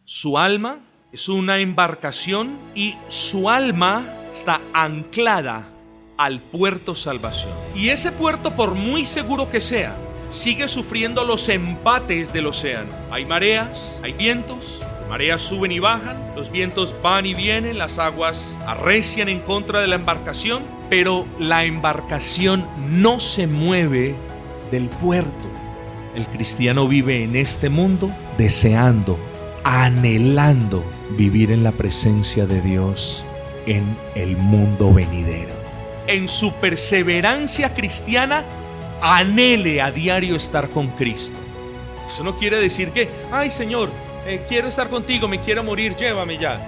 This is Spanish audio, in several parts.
Su alma es una embarcación y su alma está anclada al puerto salvación. Y ese puerto, por muy seguro que sea, sigue sufriendo los embates del océano. Hay mareas, hay vientos, las mareas suben y bajan, los vientos van y vienen, las aguas arrecian en contra de la embarcación, pero la embarcación no se mueve del puerto. El cristiano vive en este mundo deseando, anhelando vivir en la presencia de Dios en el mundo venidero. En su perseverancia cristiana, anhele a diario estar con Cristo. Eso no quiere decir que, ay Señor, quiero estar contigo, me quiero morir, llévame ya.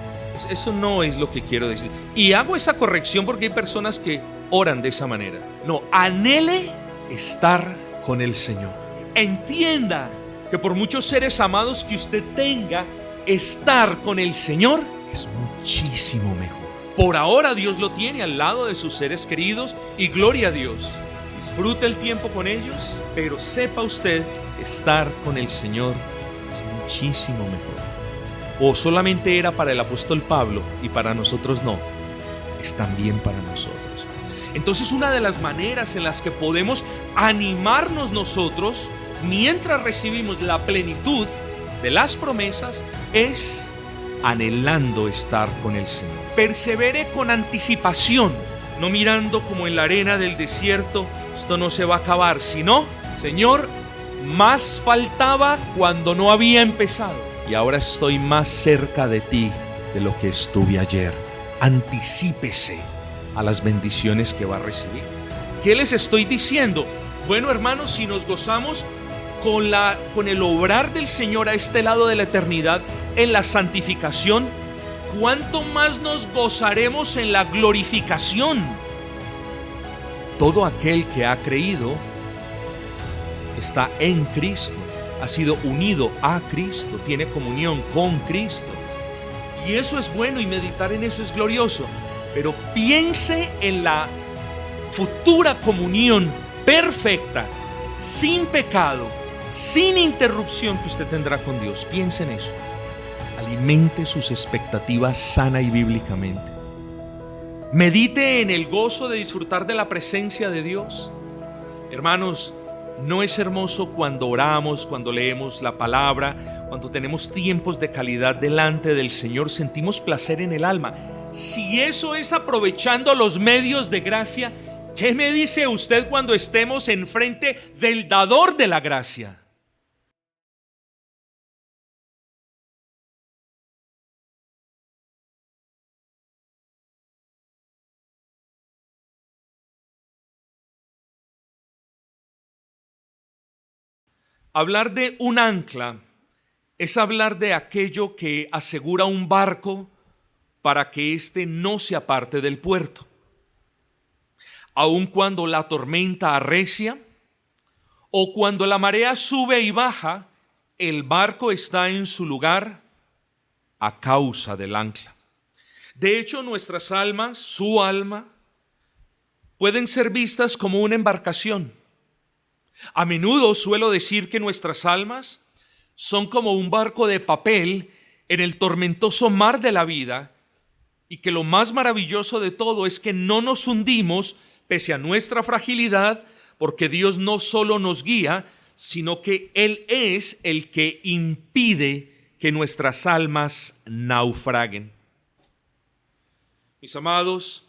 Eso no es lo que quiero decir. Y hago esa corrección porque hay personas que oran de esa manera. No, anhele estar con el Señor. Entienda que por muchos seres amados que usted tenga, estar con el Señor es muchísimo mejor. Por ahora Dios lo tiene al lado de sus seres queridos y gloria a Dios. Disfrute el tiempo con ellos, pero sepa usted, estar con el Señor es muchísimo mejor. O solamente era para el apóstol Pablo y para nosotros no, es también para nosotros. Entonces, una de las maneras en las que podemos animarnos nosotros mientras recibimos la plenitud de las promesas es anhelando estar con el Señor. Persevere con anticipación, no mirando como en la arena del desierto, esto no se va a acabar, sino, Señor, más faltaba cuando no había empezado y ahora estoy más cerca de ti de lo que estuve ayer. Anticípese a las bendiciones que va a recibir. ¿Qué les estoy diciendo? Bueno, hermanos, si nos gozamos con el obrar del Señor a este lado de la eternidad en la santificación, ¿cuánto más nos gozaremos en la glorificación? Todo aquel que ha creído está en Cristo, ha sido unido a Cristo, tiene comunión con Cristo. Y eso es bueno y meditar en eso es glorioso. Pero piense en la futura comunión perfecta, sin pecado, sin interrupción que usted tendrá con Dios. Piense en eso. Alimente sus expectativas sana y bíblicamente. Medite en el gozo de disfrutar de la presencia de Dios. Hermanos, ¿no es hermoso cuando oramos, cuando leemos la palabra, cuando tenemos tiempos de calidad delante del Señor? Sentimos placer en el alma. Si eso es aprovechando los medios de gracia, ¿qué me dice usted cuando estemos enfrente del dador de la gracia? Hablar de un ancla es hablar de aquello que asegura un barco para que éste no se aparte del puerto. Aun cuando la tormenta arrecia o cuando la marea sube y baja, el barco está en su lugar a causa del ancla. De hecho, nuestras almas, su alma, pueden ser vistas como una embarcación. A menudo suelo decir que nuestras almas son como un barco de papel en el tormentoso mar de la vida, y que lo más maravilloso de todo es que no nos hundimos pese a nuestra fragilidad, porque Dios no solo nos guía, sino que Él es el que impide que nuestras almas naufraguen. Mis amados,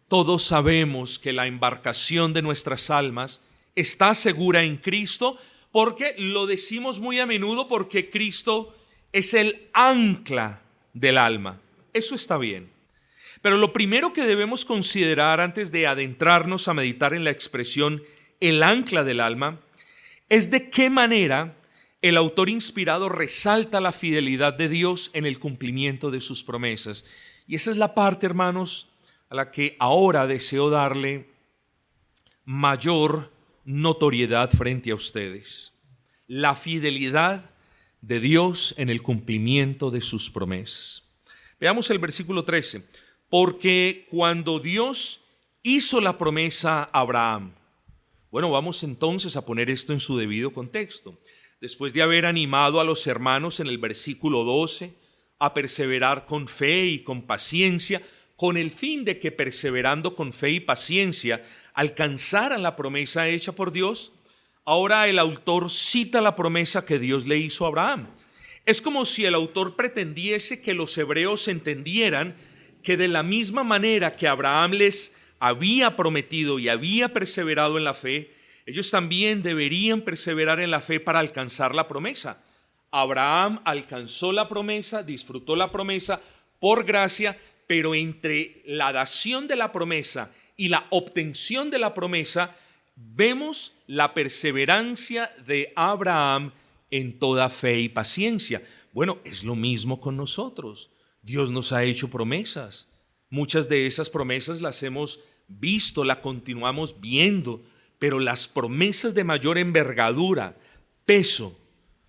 todos sabemos que la embarcación de nuestras almas está segura en Cristo, porque lo decimos muy a menudo, porque Cristo es el ancla del alma. Eso está bien. Pero lo primero que debemos considerar antes de adentrarnos a meditar en la expresión el ancla del alma es de qué manera el autor inspirado resalta la fidelidad de Dios en el cumplimiento de sus promesas. Y esa es la parte, hermanos, a la que ahora deseo darle mayor notoriedad frente a ustedes. La fidelidad de Dios en el cumplimiento de sus promesas. Veamos el versículo 13. Porque cuando Dios hizo la promesa a Abraham. Bueno, vamos entonces a poner esto en su debido contexto. después de haber animado a los hermanos en el versículo 12 a perseverar con fe y con paciencia, con el fin de que perseverando con fe y paciencia alcanzaran la promesa hecha por Dios, ahora el autor cita la promesa que Dios le hizo a Abraham. Es como si el autor pretendiese que los hebreos entendieran que de la misma manera que Abraham les había prometido y había perseverado en la fe, ellos también deberían perseverar en la fe para alcanzar la promesa. Abraham alcanzó la promesa, disfrutó la promesa por gracia, pero entre la dación de la promesa y la obtención de la promesa, vemos la perseverancia de Abraham en toda fe y paciencia. Bueno, es lo mismo con nosotros. Dios nos ha hecho promesas. Muchas de esas promesas las hemos visto, las continuamos viendo, pero las promesas de mayor envergadura, peso,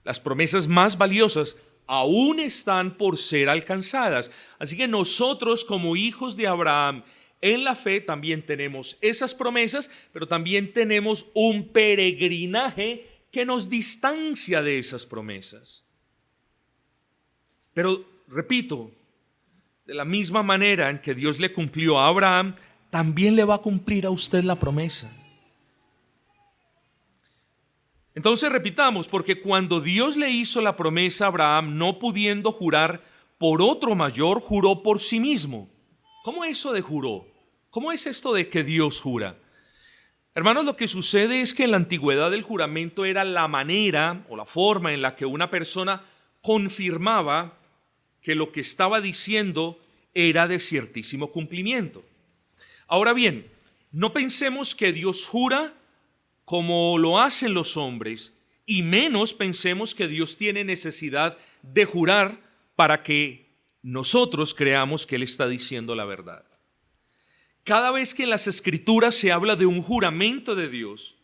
las promesas más valiosas, aún están por ser alcanzadas. Así que nosotros, como hijos de Abraham, en la fe también tenemos esas promesas, pero también tenemos un peregrinaje que nos distancia de esas promesas. Pero, repito, de la misma manera en que Dios le cumplió a Abraham, también le va a cumplir a usted la promesa. Entonces repitamos, porque cuando Dios le hizo la promesa a Abraham, no pudiendo jurar por otro mayor, juró por sí mismo. ¿Cómo eso de juró? ¿Cómo es esto de que Dios jura? Hermanos, lo que sucede es que en la antigüedad el juramento era la manera o la forma en la que una persona confirmaba que lo que estaba diciendo era de ciertísimo cumplimiento. Ahora bien, no pensemos que Dios jura como lo hacen los hombres, y menos pensemos que Dios tiene necesidad de jurar para que nosotros creamos que Él está diciendo la verdad. Cada vez que en las Escrituras se habla de un juramento de Dios,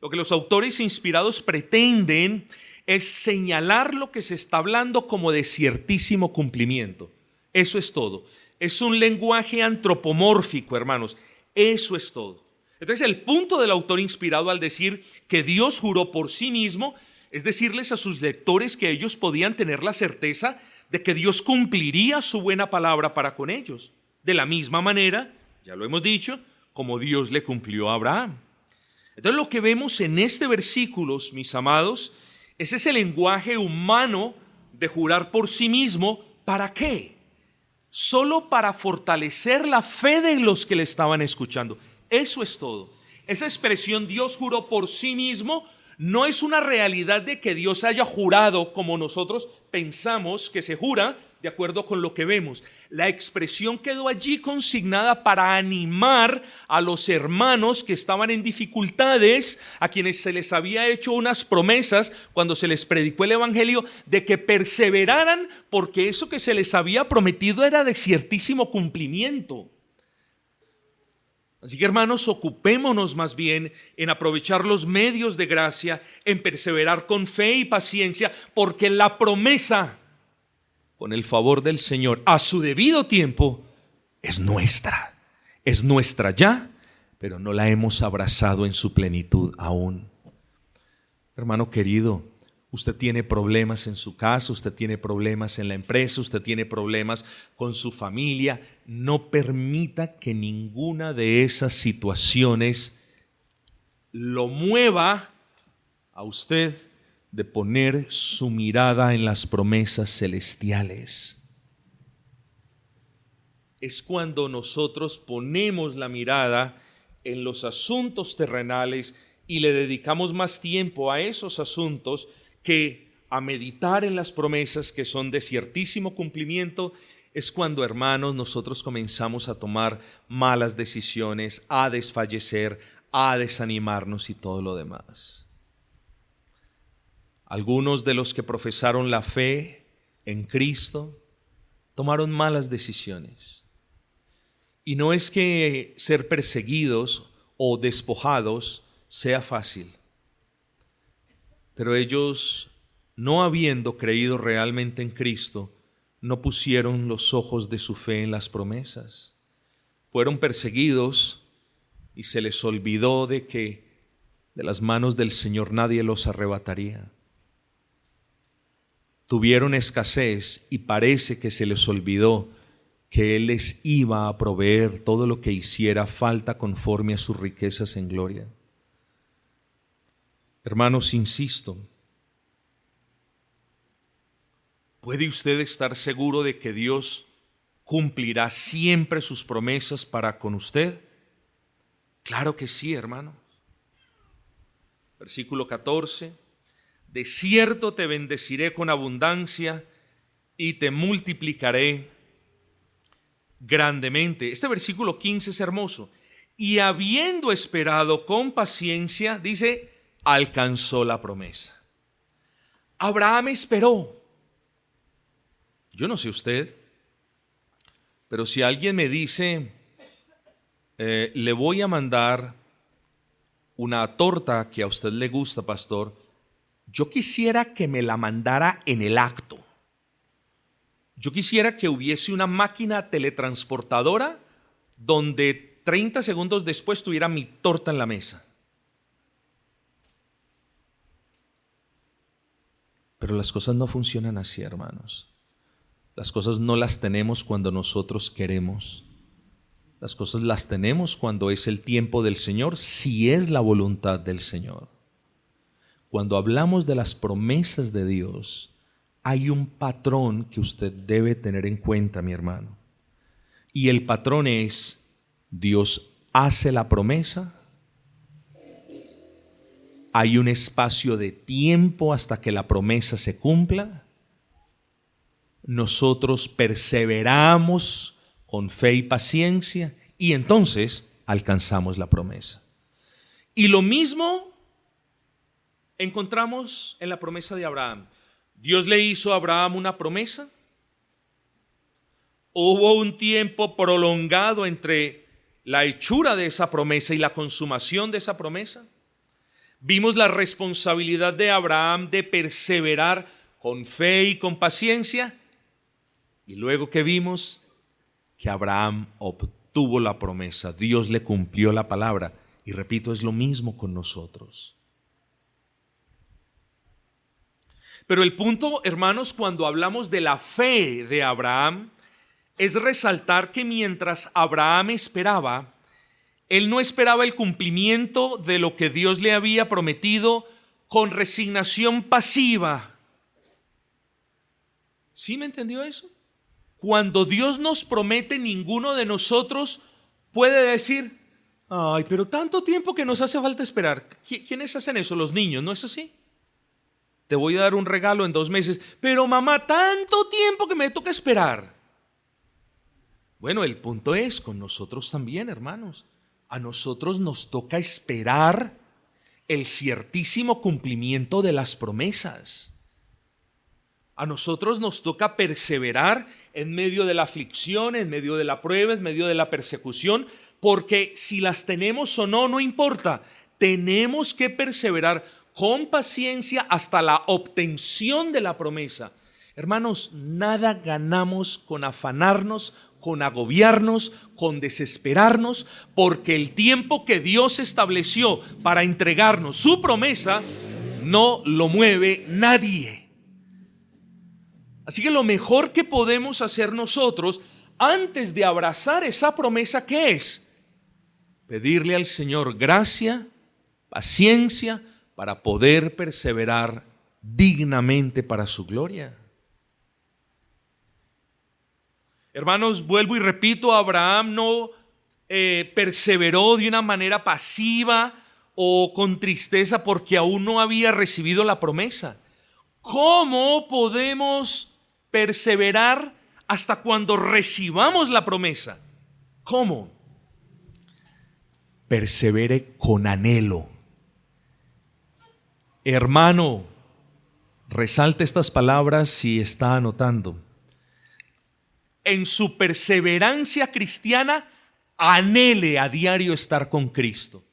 lo que los autores inspirados pretenden es señalar lo que se está hablando como de ciertísimo cumplimiento. Eso es todo. Es un lenguaje antropomórfico, hermanos. Eso es todo. Entonces, el punto del autor inspirado al decir que Dios juró por sí mismo es decirles a sus lectores que ellos podían tener la certeza de que Dios cumpliría su buena palabra para con ellos. De la misma manera, ya lo hemos dicho, como Dios le cumplió a Abraham. Entonces, lo que vemos en este versículo, mis amados, es ese lenguaje humano de jurar por sí mismo. ¿Para qué? Solo para fortalecer la fe de los que le estaban escuchando. Eso es todo. Esa expresión Dios juró por sí mismo no es una realidad de que Dios haya jurado como nosotros pensamos que se jura de acuerdo con lo que vemos. La expresión quedó allí consignada para animar a los hermanos que estaban en dificultades, a quienes se les había hecho unas promesas cuando se les predicó el evangelio, de que perseveraran porque eso que se les había prometido era de ciertísimo cumplimiento. Así que, hermanos, ocupémonos más bien en aprovechar los medios de gracia, en perseverar con fe y paciencia, porque la promesa, con el favor del Señor, a su debido tiempo, es nuestra ya, pero no la hemos abrazado en su plenitud aún. Hermano querido, usted tiene problemas en su casa, usted tiene problemas en la empresa, usted tiene problemas con su familia. No permita que ninguna de esas situaciones lo mueva a usted de poner su mirada en las promesas celestiales. Es cuando nosotros ponemos la mirada en los asuntos terrenales y le dedicamos más tiempo a esos asuntos que a meditar en las promesas que son de ciertísimo cumplimiento. Es cuando, hermanos, nosotros comenzamos a tomar malas decisiones, a desfallecer, a desanimarnos y todo lo demás. Algunos de los que profesaron la fe en Cristo tomaron malas decisiones. Y no es que ser perseguidos o despojados sea fácil. Pero ellos, no habiendo creído realmente en Cristo, no pusieron los ojos de su fe en las promesas. Fueron perseguidos y se les olvidó de que de las manos del Señor nadie los arrebataría. tuvieron escasez y parece que se les olvidó que Él les iba a proveer todo lo que hiciera falta conforme a sus riquezas en gloria. Hermanos, insisto, ¿puede usted estar seguro de que Dios cumplirá siempre sus promesas para con usted? Claro que sí, hermano. Versículo 14: de cierto te bendeciré con abundancia y te multiplicaré grandemente. Este versículo 15 es hermoso. Y habiendo esperado con paciencia, dice, alcanzó la promesa. Abraham esperó. Yo no sé usted, pero si alguien me dice, le voy a mandar una torta que a usted le gusta, pastor, yo quisiera que me la mandara en el acto. Yo quisiera que hubiese una máquina teletransportadora donde 30 segundos después tuviera mi torta en la mesa. Pero las cosas no funcionan así, hermanos. Las cosas no las tenemos cuando nosotros queremos. Las cosas las tenemos cuando es el tiempo del Señor, si es la voluntad del Señor. Cuando hablamos de las promesas de Dios, hay un patrón que usted debe tener en cuenta, mi hermano. Y el patrón es, Dios hace la promesa, hay un espacio de tiempo hasta que la promesa se cumpla, nosotros perseveramos con fe y paciencia y entonces alcanzamos la promesa. Y lo mismo encontramos en la promesa de Abraham. Dios le hizo a Abraham una promesa. Hubo un tiempo prolongado entre la hechura de esa promesa y la consumación de esa promesa. Vimos la responsabilidad de Abraham de perseverar con fe y con paciencia. Y luego que vimos que Abraham obtuvo la promesa, Dios le cumplió la palabra. Y repito, es lo mismo con nosotros. Pero el punto, hermanos, cuando hablamos de la fe de Abraham, es resaltar que mientras Abraham esperaba, él no esperaba el cumplimiento de lo que Dios le había prometido con resignación pasiva. ¿Sí me entendió eso? Cuando Dios nos promete, ninguno de nosotros puede decir, ay, pero tanto tiempo que nos hace falta esperar. ¿Quiénes hacen eso? Los niños, ¿no es así? Te voy a dar un regalo en 2 meses, pero mamá, tanto tiempo que me toca esperar. Bueno, el punto es con nosotros también, hermanos. A nosotros nos toca esperar el ciertísimo cumplimiento de las promesas. A nosotros nos toca perseverar en medio de la aflicción, en medio de la prueba, en medio de la persecución, porque si las tenemos o no, no importa. Tenemos que perseverar con paciencia hasta la obtención de la promesa. Hermanos, nada ganamos con afanarnos, con agobiarnos, con desesperarnos, porque el tiempo que Dios estableció para entregarnos su promesa no lo mueve nadie. Así que lo mejor que podemos hacer nosotros antes de abrazar esa promesa, ¿qué es? Pedirle al Señor gracia, paciencia, para poder perseverar dignamente para su gloria. Hermanos, vuelvo y repito, Abraham no perseveró de una manera pasiva o con tristeza porque aún no había recibido la promesa. ¿Cómo podemos perseverar hasta cuando recibamos la promesa? ¿Cómo? Persevere con anhelo. Hermano, resalte estas palabras si está anotando. En su perseverancia cristiana, anhele a diario estar con Cristo.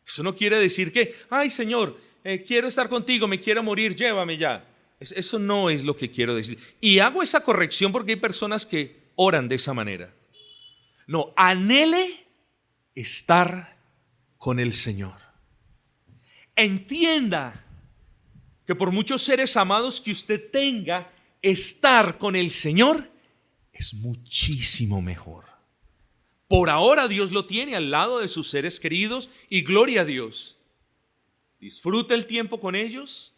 Eso no quiere decir que, ay Señor, quiero estar contigo, me quiero morir, llévame ya. Eso no es lo que quiero decir. Y hago esa corrección porque hay personas que oran de esa manera. No, anhele estar con el Señor. Entienda que por muchos seres amados que usted tenga, estar con el Señor es muchísimo mejor. Por ahora Dios lo tiene al lado de sus seres queridos y gloria a Dios. Disfruta el tiempo con ellos,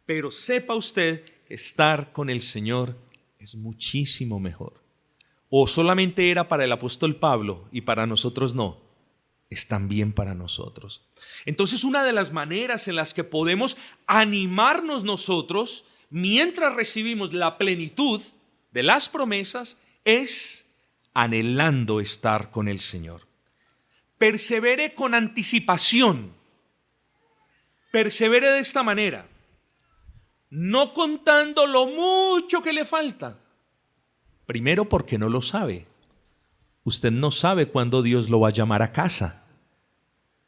pero sepa usted que estar con el Señor es muchísimo mejor. O solamente era para el apóstol Pablo y para nosotros no, es también para nosotros. Entonces, una de las maneras en las que podemos animarnos nosotros mientras recibimos la plenitud de las promesas es anhelando estar con el Señor. Persevere con anticipación. Persevere de esta manera, no contando lo mucho que le falta. Primero, porque no lo sabe. Usted no sabe cuándo Dios lo va a llamar a casa.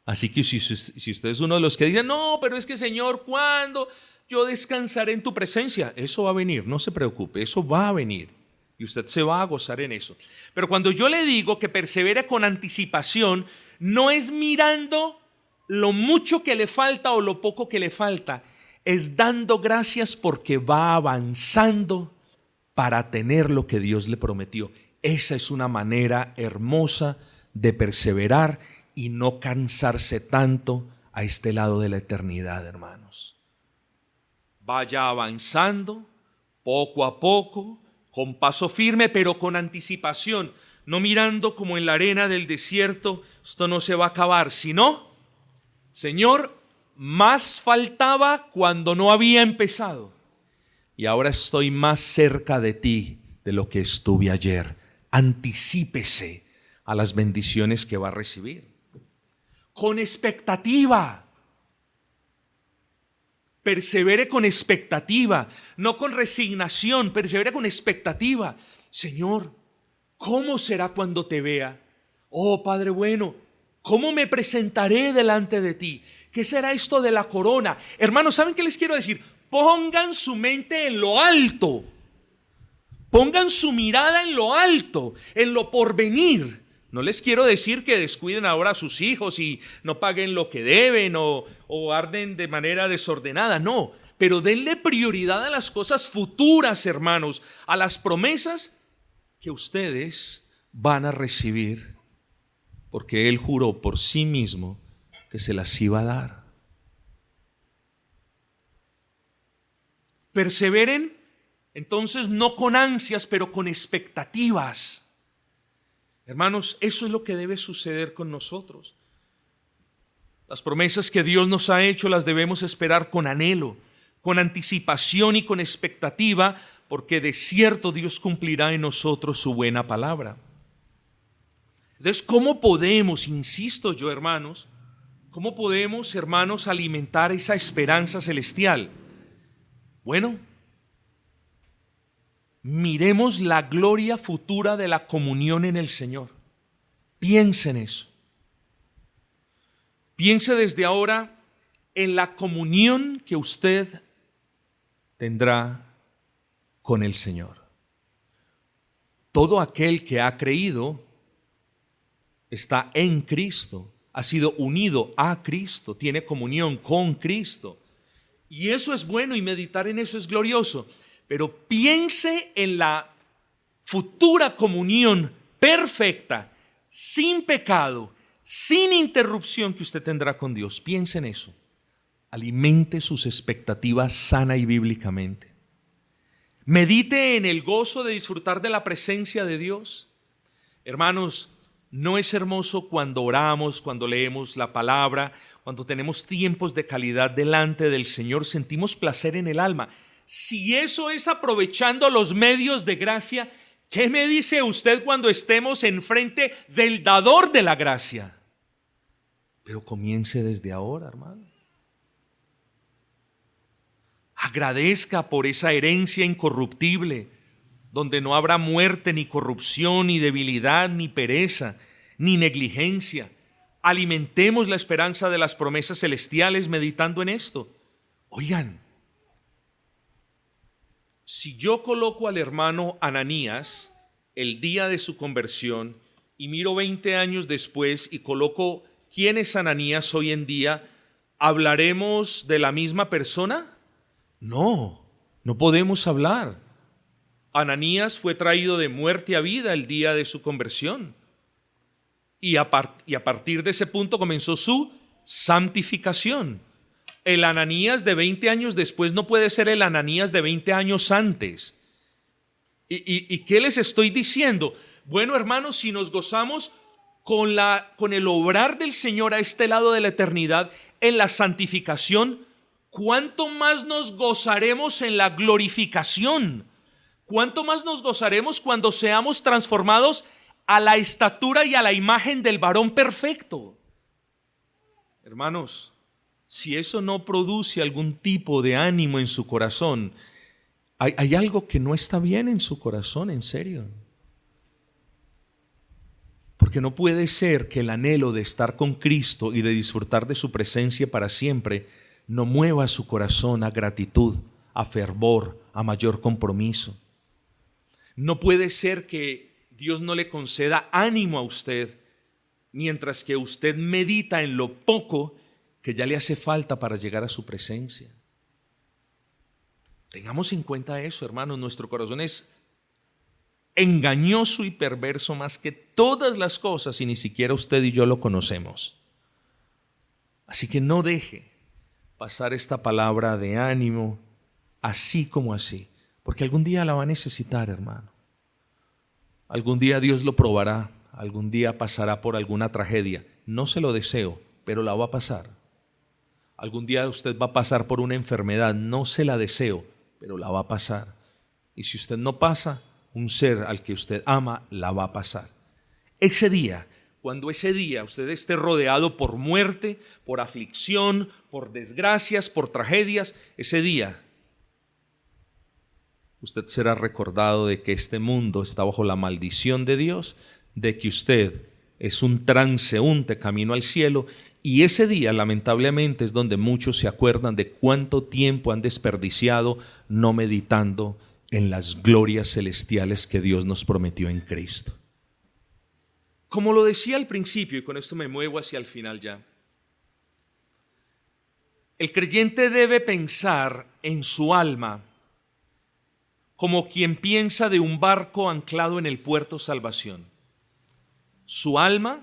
Así que si usted es uno de los que dice, no, pero es que Señor, ¿cuándo yo descansaré en tu presencia? Eso va a venir, no se preocupe, eso va a venir. Y usted se va a gozar en eso. Pero cuando yo le digo que persevere con anticipación, no es mirando lo mucho que le falta o lo poco que le falta, es dando gracias porque va avanzando para tener lo que Dios le prometió. Esa es una manera hermosa de perseverar y no cansarse tanto a este lado de la eternidad, hermanos. Vaya avanzando poco a poco, con paso firme, pero con anticipación, no mirando como en la arena del desierto, esto no se va a acabar, sino, Señor, más faltaba cuando no había empezado. Y ahora estoy más cerca de ti de lo que estuve ayer. Anticípese a las bendiciones que va a recibir. Con expectativa. Persevere con expectativa, no con resignación, persevere con expectativa. Señor, ¿cómo será cuando te vea? Oh, Padre bueno, ¿cómo me presentaré delante de ti? ¿Qué será esto de la corona? Hermanos, ¿saben qué les quiero decir? Pongan su mente en lo alto. Pongan su mirada en lo alto, en lo porvenir. No les quiero decir que descuiden ahora a sus hijos y no paguen lo que deben o arden de manera desordenada. No, pero denle prioridad a las cosas futuras, hermanos, a las promesas que ustedes van a recibir, porque Él juró por sí mismo que se las iba a dar. Perseveren, entonces, no con ansias, pero con expectativas. Hermanos, eso es lo que debe suceder con nosotros. Las promesas que Dios nos ha hecho las debemos esperar con anhelo, con anticipación y con expectativa, porque de cierto Dios cumplirá en nosotros su buena palabra. Entonces, ¿cómo podemos, insisto yo, hermanos, cómo podemos, hermanos, alimentar esa esperanza celestial? Bueno, miremos la gloria futura de la comunión en el Señor. Piense en eso. Piense desde ahora en la comunión que usted tendrá con el Señor. Todo aquel que ha creído está en Cristo, ha sido unido a Cristo, tiene comunión con Cristo. Y eso es bueno y meditar en eso es glorioso. Pero piense en la futura comunión perfecta, sin pecado, sin interrupción que usted tendrá con Dios. Piense en eso. Alimente sus expectativas sana y bíblicamente. Medite en el gozo de disfrutar de la presencia de Dios. Hermanos, ¿no es hermoso cuando oramos, cuando leemos la palabra, cuando tenemos tiempos de calidad delante del Señor, sentimos placer en el alma? Si eso es aprovechando los medios de gracia, ¿qué me dice usted cuando estemos enfrente del dador de la gracia? Pero comience desde ahora, hermano. Agradezca por esa herencia incorruptible, donde no habrá muerte, ni corrupción, ni debilidad, ni pereza, ni negligencia. Alimentemos la esperanza de las promesas celestiales meditando en esto. Oigan, si yo coloco al hermano Ananías el día de su conversión y miro 20 años después y coloco quién es Ananías hoy en día, ¿hablaremos de la misma persona? No, no podemos hablar. Ananías fue traído de muerte a vida el día de su conversión. Y a partir de ese punto comenzó su santificación. El Ananías de 20 años después no puede ser el Ananías de 20 años antes. ¿Y qué les estoy diciendo? Bueno, hermanos, si nos gozamos con el obrar del Señor a este lado de la eternidad, en la santificación, ¿cuánto más nos gozaremos en la glorificación? ¿Cuánto más nos gozaremos cuando seamos transformados a la estatura y a la imagen del varón perfecto? Hermanos, si eso no produce algún tipo de ánimo en su corazón, hay algo que no está bien en su corazón, en serio. Porque no puede ser que el anhelo de estar con Cristo y de disfrutar de su presencia para siempre no mueva su corazón a gratitud, a fervor, a mayor compromiso. No puede ser que Dios no le conceda ánimo a usted mientras que usted medita en lo poco que ya le hace falta para llegar a su presencia. Tengamos en cuenta eso, hermanos. Nuestro corazón es engañoso y perverso más que todas las cosas y ni siquiera usted y yo lo conocemos. Así que no deje pasar esta palabra de ánimo así como así, porque algún día la va a necesitar, hermano. Algún día Dios lo probará, algún día pasará por alguna tragedia. No se lo deseo, pero la va a pasar. Algún día usted va a pasar por una enfermedad, no se la deseo, pero la va a pasar. Y si usted no pasa, un ser al que usted ama la va a pasar. Ese día, cuando ese día usted esté rodeado por muerte, por aflicción, por desgracias, por tragedias, ese día usted será recordado de que este mundo está bajo la maldición de Dios, de que usted es un transeúnte camino al cielo, y ese día lamentablemente es donde muchos se acuerdan de cuánto tiempo han desperdiciado no meditando en las glorias celestiales que Dios nos prometió en Cristo. Como lo decía al principio, y con esto me muevo hacia el final ya, el creyente debe pensar en su alma como quien piensa de un barco anclado en el puerto Salvación. Su alma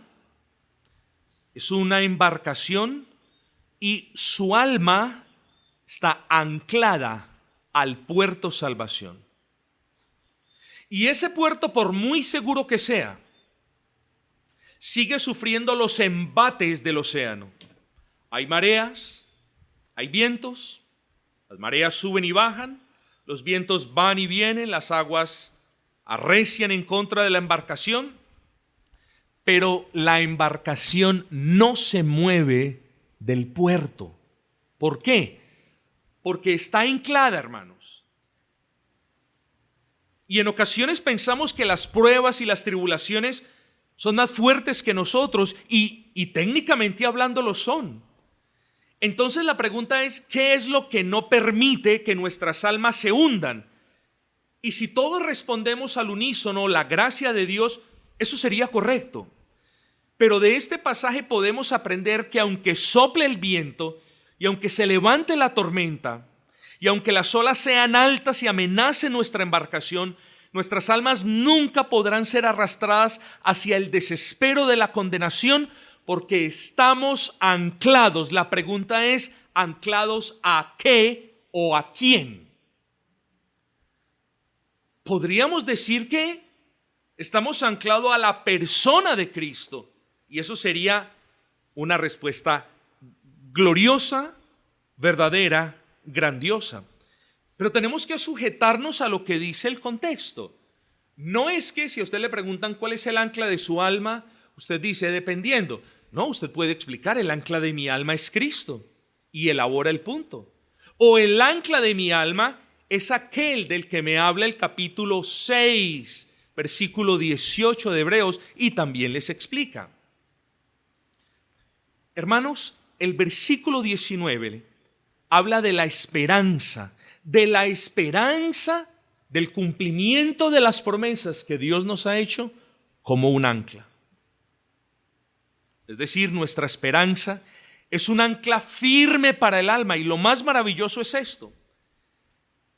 es una embarcación y su alma está anclada al puerto Salvación. Y ese puerto, por muy seguro que sea, sigue sufriendo los embates del océano. Hay mareas, hay vientos, las mareas suben y bajan, los vientos van y vienen, las aguas arrecian en contra de la embarcación, pero la embarcación no se mueve del puerto. ¿Por qué? Porque está anclada, hermanos. Y en ocasiones pensamos que las pruebas y las tribulaciones son más fuertes que nosotros y técnicamente hablando lo son. Entonces la pregunta es, ¿qué es lo que no permite que nuestras almas se hundan? Y si todos respondemos al unísono, la gracia de Dios, eso sería correcto. Pero de este pasaje podemos aprender que aunque sople el viento y aunque se levante la tormenta y aunque las olas sean altas y amenacen nuestra embarcación, nuestras almas nunca podrán ser arrastradas hacia el desespero de la condenación, porque estamos anclados. La pregunta es, ¿anclados a qué o a quién? Podríamos decir que estamos anclados a la persona de Cristo, y eso sería una respuesta gloriosa, verdadera, grandiosa. Pero tenemos que sujetarnos a lo que dice el contexto. No es que si a usted le preguntan cuál es el ancla de su alma, usted dice dependiendo. No, usted puede explicar, el ancla de mi alma es Cristo, y elabora el punto. O el ancla de mi alma es aquel del que me habla el capítulo 6, versículo 18 de Hebreos, y también les explica. Hermanos, el versículo 19 habla de la esperanza del cumplimiento de las promesas que Dios nos ha hecho como un ancla. Es decir, nuestra esperanza es un ancla firme para el alma, y lo más maravilloso es esto,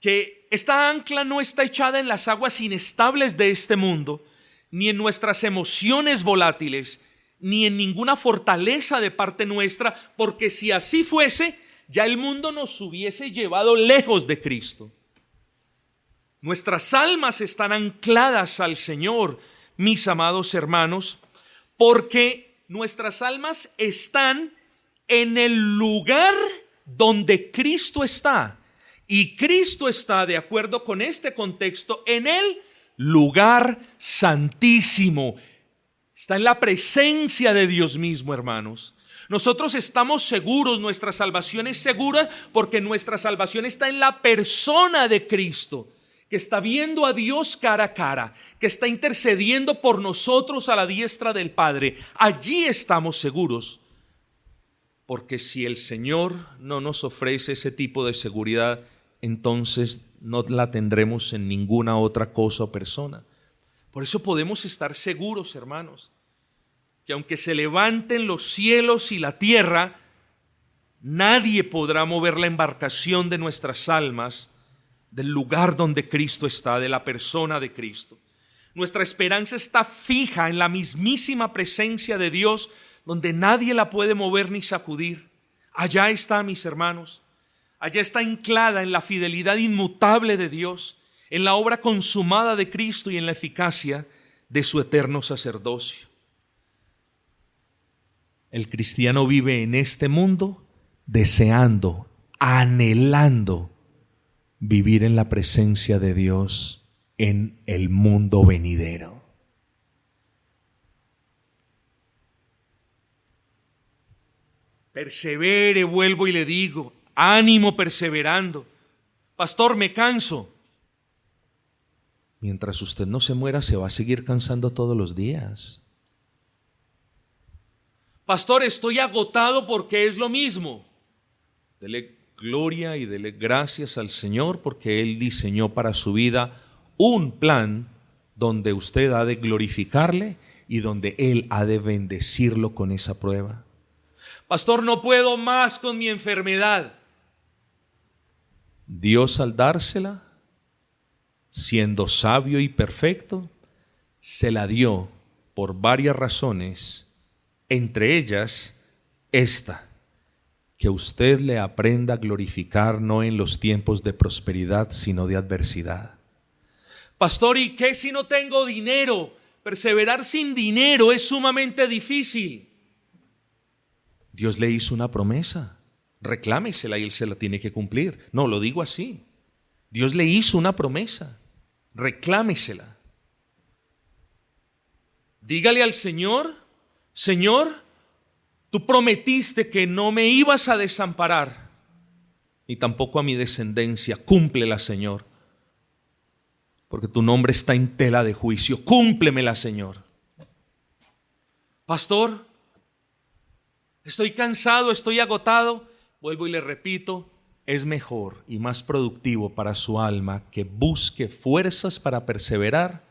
que esta ancla no está echada en las aguas inestables de este mundo, ni en nuestras emociones volátiles, ni en ninguna fortaleza de parte nuestra, porque si así fuese, ya el mundo nos hubiese llevado lejos de Cristo. Nuestras almas están ancladas al Señor, mis amados hermanos, porque nuestras almas están en el lugar donde Cristo está. Y Cristo está, de acuerdo con este contexto, en el lugar santísimo. Está en la presencia de Dios mismo, hermanos. Nosotros estamos seguros, nuestra salvación es segura porque nuestra salvación está en la persona de Cristo, que está viendo a Dios cara a cara, que está intercediendo por nosotros a la diestra del Padre. Allí estamos seguros, porque si el Señor no nos ofrece ese tipo de seguridad, entonces no la tendremos en ninguna otra cosa o persona. Por eso podemos estar seguros, hermanos, que aunque se levanten los cielos y la tierra, nadie podrá mover la embarcación de nuestras almas del lugar donde Cristo está, de la persona de Cristo. Nuestra esperanza está fija en la mismísima presencia de Dios, donde nadie la puede mover ni sacudir. Allá está, mis hermanos. Allá está anclada en la fidelidad inmutable de Dios, en la obra consumada de Cristo y en la eficacia de su eterno sacerdocio. El cristiano vive en este mundo deseando, anhelando vivir en la presencia de Dios en el mundo venidero. Persevere, vuelvo y le digo, ánimo perseverando. Pastor, me canso. Mientras usted no se muera, se va a seguir cansando todos los días. Pastor, estoy agotado porque es lo mismo. Dele gloria y dele gracias al Señor porque Él diseñó para su vida un plan donde usted ha de glorificarle y donde Él ha de bendecirlo con esa prueba. Pastor, no puedo más con mi enfermedad. Dios, al dársela, siendo sabio y perfecto, se la dio por varias razones, entre ellas esta: que usted le aprenda a glorificar no en los tiempos de prosperidad, sino de adversidad. Pastor, ¿y qué si no tengo dinero? Perseverar sin dinero es sumamente difícil. Dios le hizo una promesa, reclámesela y Él se la tiene que cumplir. No, lo digo así. Dios le hizo una promesa, reclámesela. Dígale al Señor: Señor, tú prometiste que no me ibas a desamparar, ni tampoco a mi descendencia. Cúmplela, Señor, porque tu nombre está en tela de juicio. Cúmplemela, Señor. Pastor, estoy cansado, estoy agotado. Vuelvo y le repito, es mejor y más productivo para su alma que busque fuerzas para perseverar,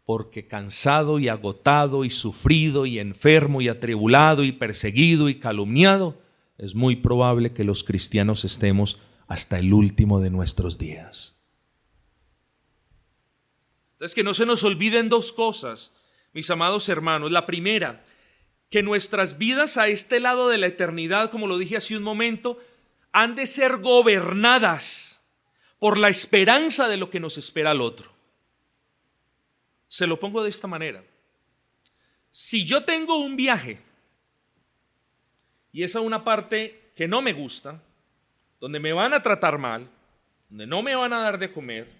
porque cansado y agotado y sufrido y enfermo y atribulado y perseguido y calumniado, es muy probable que los cristianos estemos hasta el último de nuestros días. Entonces, que no se nos olviden dos cosas, mis amados hermanos. La primera, que nuestras vidas a este lado de la eternidad, como lo dije hace un momento, han de ser gobernadas por la esperanza de lo que nos espera al otro. Se lo pongo de esta manera: si yo tengo un viaje y es a una parte que no me gusta, donde me van a tratar mal, donde no me van a dar de comer,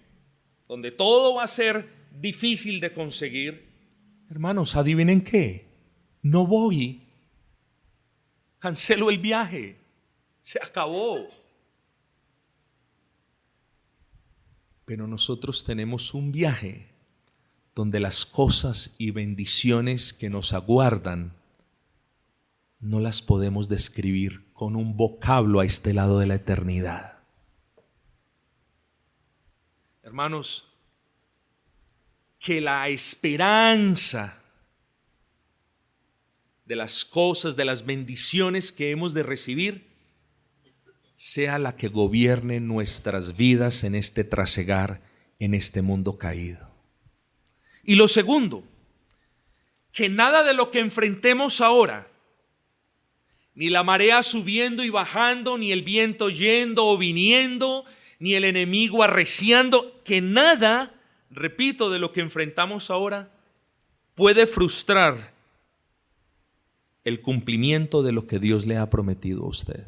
donde todo va a ser difícil de conseguir, hermanos, ¿adivinen qué? No voy. Cancelo el viaje. Se acabó. Pero nosotros tenemos un viaje donde las cosas y bendiciones que nos aguardan no las podemos describir con un vocablo a este lado de la eternidad. Hermanos, que la esperanza de las cosas, de las bendiciones que hemos de recibir, sea la que gobierne nuestras vidas en este trasegar, en este mundo caído. Y lo segundo, que nada de lo que enfrentemos ahora, ni la marea subiendo y bajando, ni el viento yendo o viniendo, ni el enemigo arreciando, que nada, repito, de lo que enfrentamos ahora puede frustrar el cumplimiento de lo que Dios le ha prometido a usted.